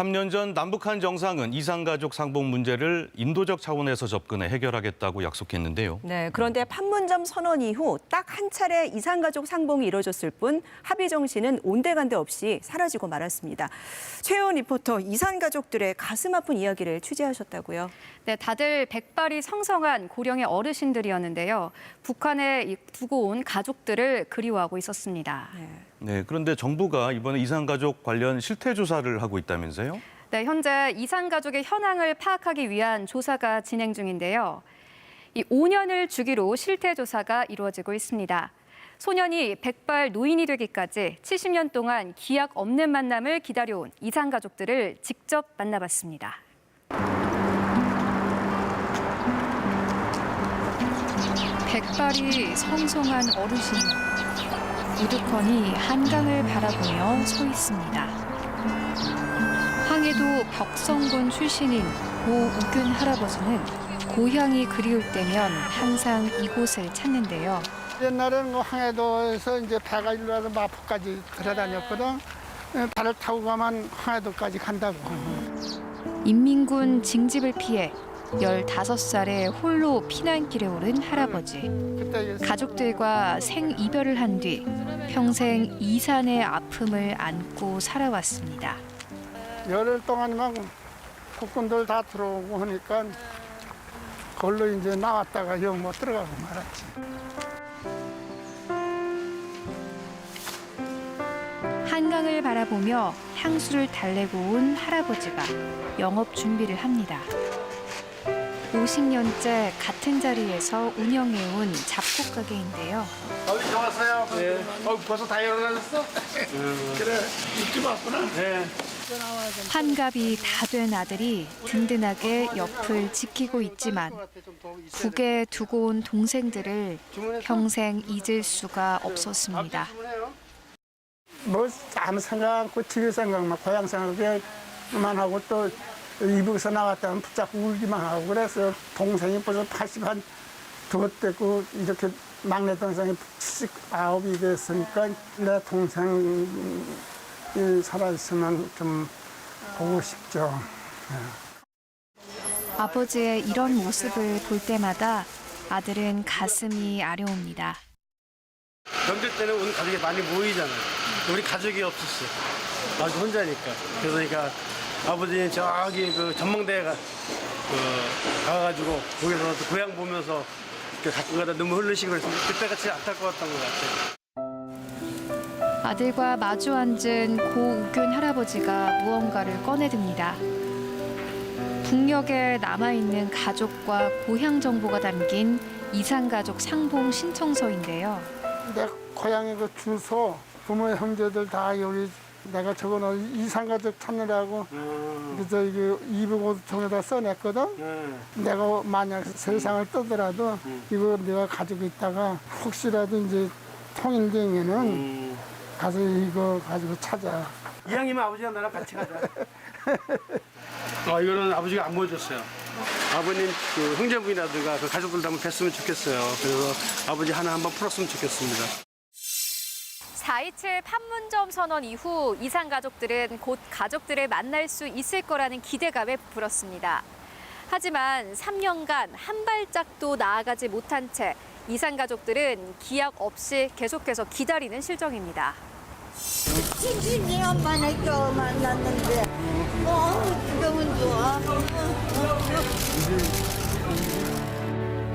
3년 전 남북한 정상은 이산가족 상봉 문제를 인도적 차원에서 접근해 해결하겠다고 약속했는데요. 네, 그런데 판문점 선언 이후 딱 한 차례 이산가족 상봉이 이뤄졌을 뿐 합의 정신은 온데간데 없이 사라지고 말았습니다. 최혜원 리포터, 이산가족들의 가슴 아픈 이야기를 취재하셨다고요? 네, 다들 백발이 성성한 고령의 어르신들이었는데요. 북한에 두고 온 가족들을 그리워하고 있었습니다. 네, 그런데 정부가 이번에 이산가족 관련 실태 조사를 하고 있다면서요? 네, 현재 이산가족의 현황을 파악하기 위한 조사가 진행 중인데요. 이 5년을 주기로 실태 조사가 이루어지고 있습니다. 소년이 백발 노인이 되기까지 70년 동안 기약 없는 만남을 기다려온 이산가족들을 직접 만나봤습니다. 백발이 성성한 어르신, 우두커니 한강을 바라보며 서 있습니다. 황해도 벽성군 출신인 고우균 할아버지는 고향이 그리울 때면 항상 이곳을 찾는데요. 옛날에는 황해도에서 이제 배가 일로 와서 마포까지 돌아다녔거든. 배를 타고 가면 황해도까지 간다고. 인민군 징집을 피해 15살에 홀로 피난길에 오른 할아버지. 가족들과 생이별을 한 뒤 평생 이산의 아픔을 안고 살아왔습니다. 열흘 동안만 국군들 다 들어오고 하니까 그걸로 이제 나왔다가 영 못 들어가고 말았지. 한강을 바라보며 향수를 달래고 온 할아버지가 영업 준비를 합니다. 50년째 같은 자리에서 운영해온 잡곡 가게인데요. 어디 좋았어요? 네. 벌써 다 열어놨어? 그래, 일찍 왔구나. 네. 환갑이 다 된 아들이 든든하게 옆을 지키고 있지만 국에 두고 온 동생들을 평생 잊을 수가 없었습니다. 뭐 아무 생각 않고 집에 생각만 고향 생각만 하고 또 이북에서 나왔다면 붙잡고 울기만 하고 그래서 동생이 벌써 80한 두 됐고 이렇게 막내 동생이 79이 됐으니까 내 동생이 살아있으면 좀 보고 싶죠. 아버지의 이런 모습을 볼 때마다 아들은 가슴이 아려옵니다. 명절 때는 우리 가족이 많이 모이잖아요. 우리 가족이 없었어. 아주 혼자니까. 그러니까 아버지는 저기 그 전망대에 가가지고 거기서 고향 보면서 가끔 가다 눈물 흘리시고 그랬으면 그때가 제일 안타까웠던 것 같아요. 아들과 마주 앉은 고우균 할아버지가 무언가를 꺼내듭니다. 북녘에 남아있는 가족과 고향 정보가 담긴 이산가족 상봉 신청서인데요. 내 고향의 그 주소, 부모 형제들 다 여기 내가 적어놓은 이산가족 찾느라고 그래서 이게 이북오통에다 써냈거든. 내가 만약 세상을 떠더라도 이거 내가 가지고 있다가 혹시라도 이제 통일되면은 가서 이거 가지고 찾아. 이왕이면 아버지랑 나랑 같이 가자. 이거는 아버지가 안 보여줬어요. 아버님 그 형제분이라든가 그 가족들도 한번 뵀으면 좋겠어요. 그래서 아버지 하나 한번 풀었으면 좋겠습니다. 4.27 판문점 선언 이후 이산가족들은 곧 가족들을 만날 수 있을 거라는 기대감에 부풀었습니다. 하지만 3년간 한 발짝도 나아가지 못한 채 이산가족들은 기약 없이 계속해서 기다리는 실정입니다. 70년 만에 겨우 만났는데 기분은 좋아.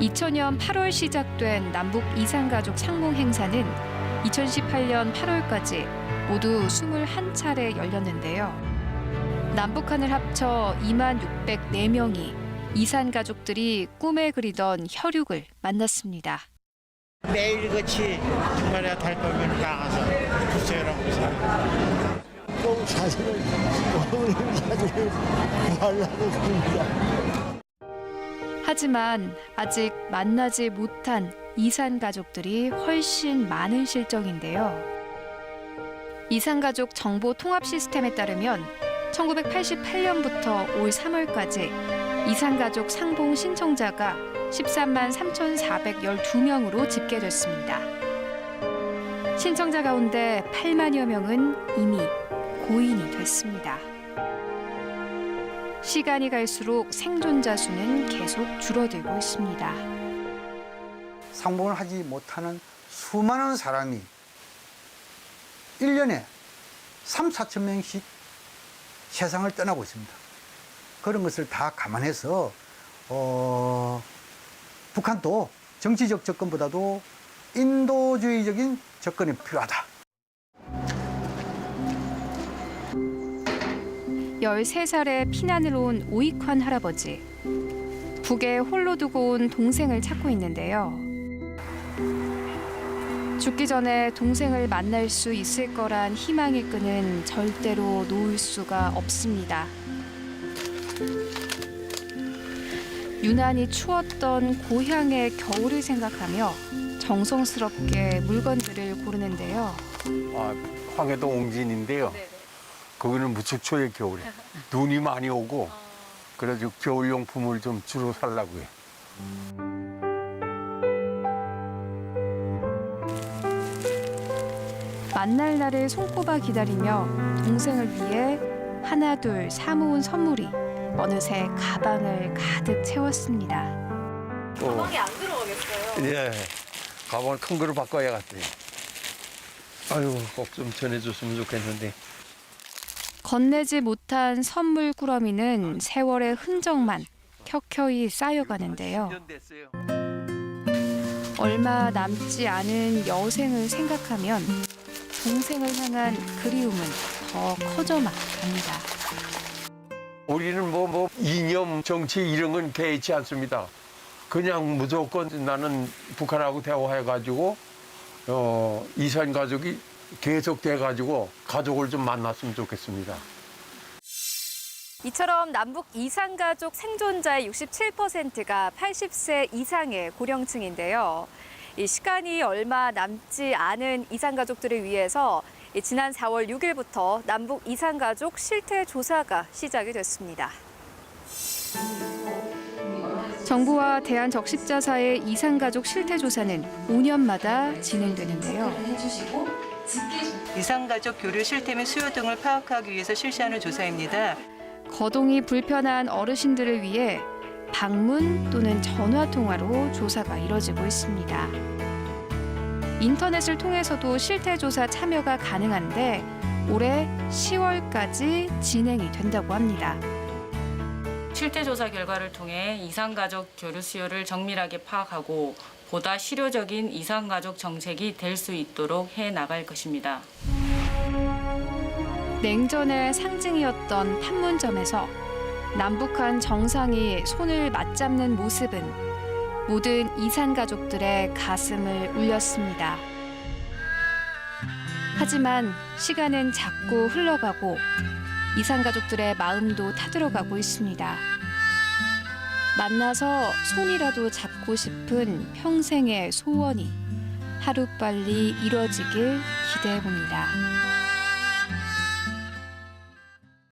2000년 8월 시작된 남북 이산가족 상봉 행사는 2018년 8월까지 모두 21차례 열렸는데요. 남북한을 합쳐 2604명이 이산가족들이 꿈에 그리던 혈육을 만났습니다. 매일같이 주말에 달 거면 나가서 구세라고 살아. 꼭 사진을 구하려고 합니다. 하지만 아직 만나지 못한 이산가족들이 훨씬 많은 실정인데요. 이산가족 정보 통합 시스템에 따르면 1988년부터 올 3월까지 이산가족 상봉 신청자가 13만 3,412명으로 집계됐습니다. 신청자 가운데 8만여 명은 이미 고인이 됐습니다. 시간이 갈수록 생존자 수는 계속 줄어들고 있습니다. 상봉을 하지 못하는 수많은 사람이 1년에 3, 4천 명씩 세상을 떠나고 있습니다. 그런 것을 다 감안해서 북한도 정치적 접근보다도 인도주의적인 접근이 필요하다. 13살에 피난을 온 오익환 할아버지. 북에 홀로 두고 온 동생을 찾고 있는데요. 죽기 전에 동생을 만날 수 있을 거란 희망의 끈은 절대로 놓을 수가 없습니다. 유난히 추웠던 고향의 겨울을 생각하며 정성스럽게 물건들을 고르는데요. 황해도 옹진인데요. 거기는 무척 추워요, 겨울에. 눈이 많이 오고 그래서 겨울용품을 좀 주로 살라고요. 만날 날을 손꼽아 기다리며 동생을 위해 하나둘 사모은 선물이 어느새 가방을 가득 채웠습니다. 가방이 안 들어가겠어요? 예, 가방을 큰 거로 바꿔야겠어요. 아유, 꼭 좀 전해줬으면 좋겠는데. 건네지 못한 선물 꾸러미는 세월의 흔적만 켜켜이 쌓여가는데요. 얼마 남지 않은 여생을 생각하면 동생을 향한 그리움은 더 커져만 갑니다. 우리는 뭐 이념, 정치 이런 건 개의치 않습니다. 그냥 무조건 나는 북한하고 대화해가지고 이산 가족이 계속돼가지고 가족을 좀 만났으면 좋겠습니다. 이처럼 남북 이산가족 생존자의 67%가 80세 이상의 고령층인데요. 이 시간이 얼마 남지 않은 이산가족들을 위해서 지난 4월 6일부터 남북 이산가족 실태조사가 시작이 됐습니다. 정부와 대한적십자사의 이산가족 실태조사는 5년마다 진행되는데요. 이산가족 교류 실태 및 수요 등을 파악하기 위해서 실시하는 조사입니다. 거동이 불편한 어르신들을 위해 방문 또는 전화 통화로 조사가 이뤄지고 있습니다. 인터넷을 통해서도 실태조사 참여가 가능한데 올해 10월까지 진행이 된다고 합니다. 실태조사 결과를 통해 이산가족 교류 수요를 정밀하게 파악하고 보다 실효적인 이산가족 정책이 될 수 있도록 해나갈 것입니다. 냉전의 상징이었던 판문점에서 남북한 정상이 손을 맞잡는 모습은 모든 이산가족들의 가슴을 울렸습니다. 하지만 시간은 자꾸 흘러가고 이산가족들의 마음도 타들어가고 있습니다. 만나서 손이라도 잡고 싶은 평생의 소원이 하루빨리 이뤄지길 기대해봅니다.